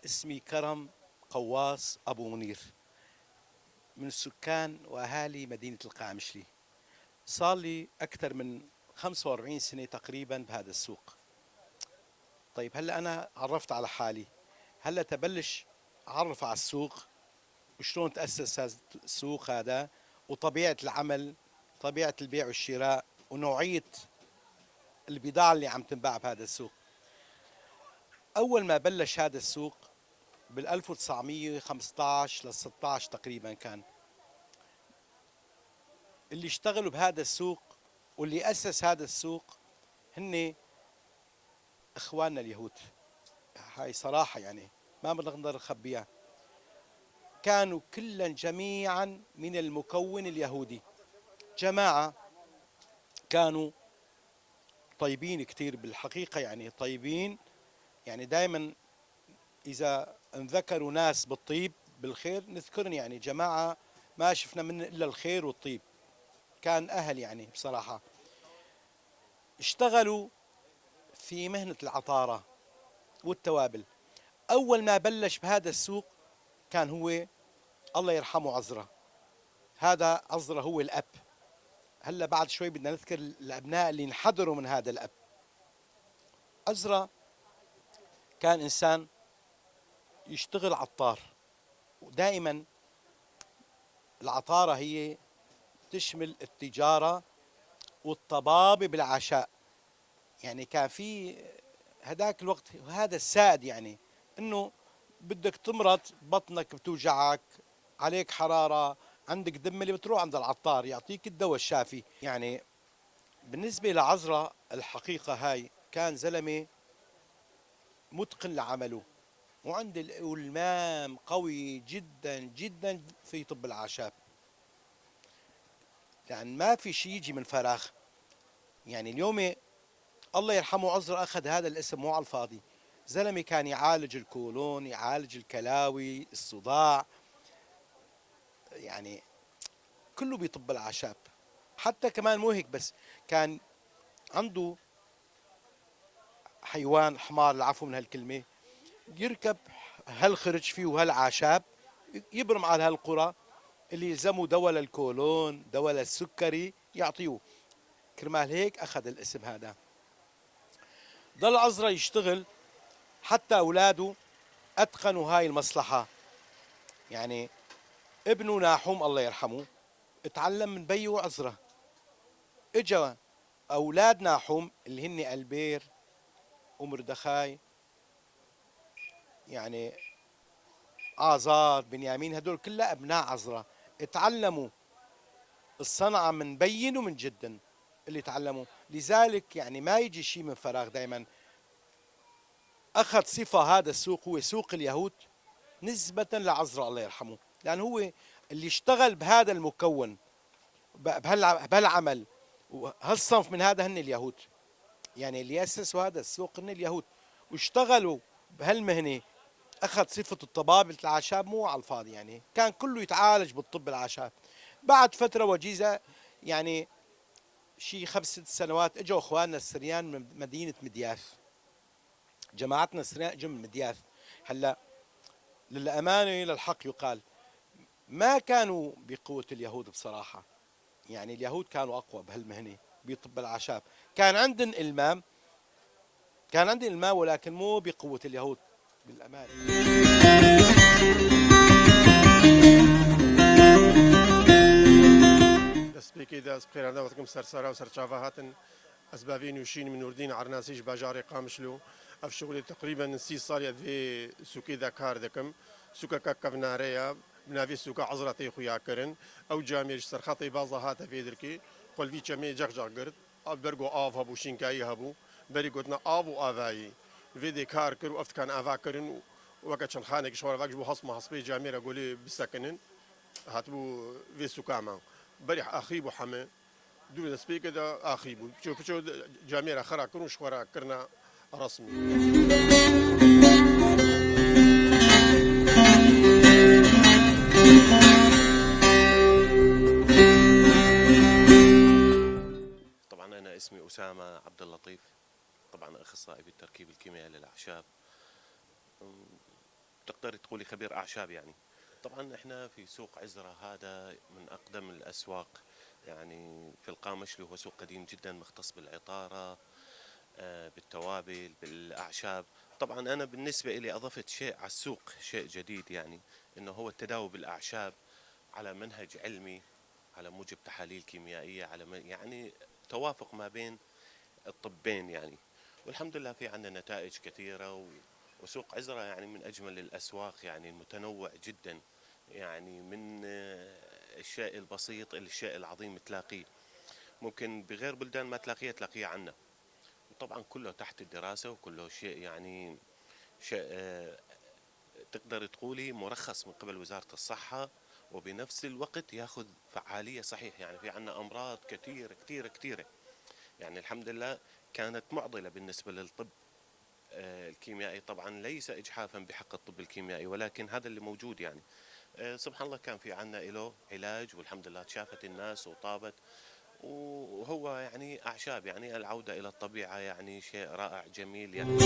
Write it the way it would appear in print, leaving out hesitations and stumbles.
اسمي كرم قواص أبو منير، من السكان وأهالي مدينة القامشلي. صار لي أكثر من 45 سنة تقريبا بهذا السوق. طيب هلا أنا عرفت على حالي، هلا تبلش أعرف على السوق وشلون تأسس هذا السوق هذا، وطبيعة العمل، طبيعة البيع والشراء، ونوعية البضاعة اللي عم تنباع بهذا السوق. أول ما بلش هذا السوق بال 1915 لل 16 تقريبا، كان اللي اشتغلوا بهذا السوق واللي أسس هذا السوق هن إخواننا اليهود. هاي صراحة يعني ما بنقدر نخبيها، كانوا كلا جميعا من المكون اليهودي. جماعة كانوا طيبين كتير بالحقيقة، يعني طيبين، يعني دائما إذا انذكروا ناس بالطيب بالخير نذكرن، يعني جماعة ما شفنا من إلا الخير والطيب. كان أهل يعني بصراحة اشتغلوا في مهنة العطارة والتوابل. أول ما بلش بهذا السوق كان هو الله يرحمه عزرة. هذا عزرة هو الأب. هلا بعد شوي بدنا نذكر الأبناء اللي انحدروا من هذا الأب. عزرة كان إنسان يشتغل عطار، ودائما العطارة هي تشمل التجارة والطبابة بالعشاء. يعني كان في هداك الوقت هذا السائد، يعني انه بدك تمرض، بطنك بتوجعك، عليك حرارة، عندك دم، بتروح عند العطار يعطيك الدواء الشافي. يعني بالنسبة لعزرة الحقيقة هاي كان زلمة متقن لعمله، وعند الإلمام قوي جدا جدا في طب الأعشاب. يعني ما في شيء يجي من فراغ. يعني اليوم الله يرحمه عزرة أخذ هذا الاسم مو على الفاضي. زلمة كان يعالج الكولون، يعالج الكلاوي، الصداع، يعني كله بيطب الأعشاب. حتى كمان مو هيك بس، كان عنده حيوان حمار، العفو من هالكلمة، يركب هالخرج فيه وهالأعشاب، يبرم على هالقرى اللي يلزموا دواء للكولون، دواء للسكري يعطيه. كرمال هيك أخذ الاسم هذا. ضل عزرة يشتغل حتى أولاده أتقنوا هاي المصلحة. يعني ابنه ناحوم الله يرحمه اتعلم من بيه عزرة. اجا أولاد ناحوم اللي هن البير ومردخاي، يعني آزار، بنيامين، هدول كلها أبناء عزرة. اتعلموا الصنعة من بين ومن جد اللي تعلموا. لذلك يعني ما يجي شيء من فراغ. دائما أخذ صفة هذا السوق هو سوق اليهود نسبة لعزرة الله يرحمه، لأن هو اللي اشتغل بهذا المكون، بهالعمل وهالصنف من هذا هن اليهود. يعني اللي أسسوا هذا السوق هن اليهود، واشتغلوا بهالمهنة. أخذ صفة الطبابة الأعشاب مو على الفاضي، يعني كان كله يتعالج بالطب الأعشاب. بعد فترة وجيزة، يعني شي 5 6 سنوات، اجوا اخواننا السريان من مدينة مدياث. جماعتنا السريان اجوا من مدياث. هلا للأمانة للحق يقال ما كانوا بقوة اليهود بصراحة. يعني اليهود كانوا أقوى بهالمهنة بطب الأعشاب. كان عندي إلمام ولكن مو بقوة اليهود بالأمانة. دەستپێکی دەست بخێرانەوەتکم سەرسەرا و سەرچاوە هاتن ئەسبابی نووشین من نوردین عرناسیش باژارێ قامشلو ئەف شغلی تقریبا 30 ساڵە دوێ سوکێدا کار دەکەم. سوکەکە کەڤنارەیە بناوی سوکە عەزرەتەی خویاکردن ئەو جامێش سەرخەتەی بازە هاتە فێدرکی خۆلڤی چەمێ جەغجەغ گرت بەرگۆ ئاو هەبوو شینکایی هەبوو بەری گوتنە ئاو و ئاڤایی vêdê kar kir û ev dikan ava kirin û weke çend xanekî şwarvek ji bo hesma hespê camêra golê bisekinin hatibû vê sûka me berî axî bû heme dû destpêkê de axî bû piço piço camêra xera kirin û ji xwe re kirina resmî. طبعا أنا اسمي أسامة عبد اللطيف، طبعا أخصائي بالتركيب الكيميائي للأعشاب. تقدر تقولي خبير أعشاب يعني. طبعا احنا في سوق عزرة، هذا من أقدم الأسواق يعني في القامشلي، هو سوق قديم جدا مختص بالعطارة، بالتوابل، بالأعشاب. طبعا أنا بالنسبة إلي أضفت شيء على السوق، شيء جديد يعني، إنه هو التداول بالأعشاب على منهج علمي، على موجب تحاليل كيميائية، يعني توافق ما بين الطبين يعني. والحمد لله في عندنا نتائج كثيرة وسوق عزرة يعني من أجمل الأسواق، يعني متنوع جدا، يعني من الشيء البسيط إلى الشيء العظيم تلاقيه، ممكن بغير بلدان ما تلاقيه عنا. وطبعا كله تحت الدراسة، وكله شيء يعني شيء تقدر تقولي مرخص من قبل وزارة الصحة، وبنفس الوقت ياخذ فعالية صحيح. يعني في عنا أمراض كثيرة يعني الحمد لله كانت معضلة بالنسبة للطب الكيميائي، طبعا ليس إجحافا بحق الطب الكيميائي، ولكن هذا اللي موجود يعني. سبحان الله كان في عنا له علاج، والحمد لله تشافت الناس وطابت. وهو يعني أعشاب، يعني العودة إلى الطبيعة يعني شيء رائع جميل يعني.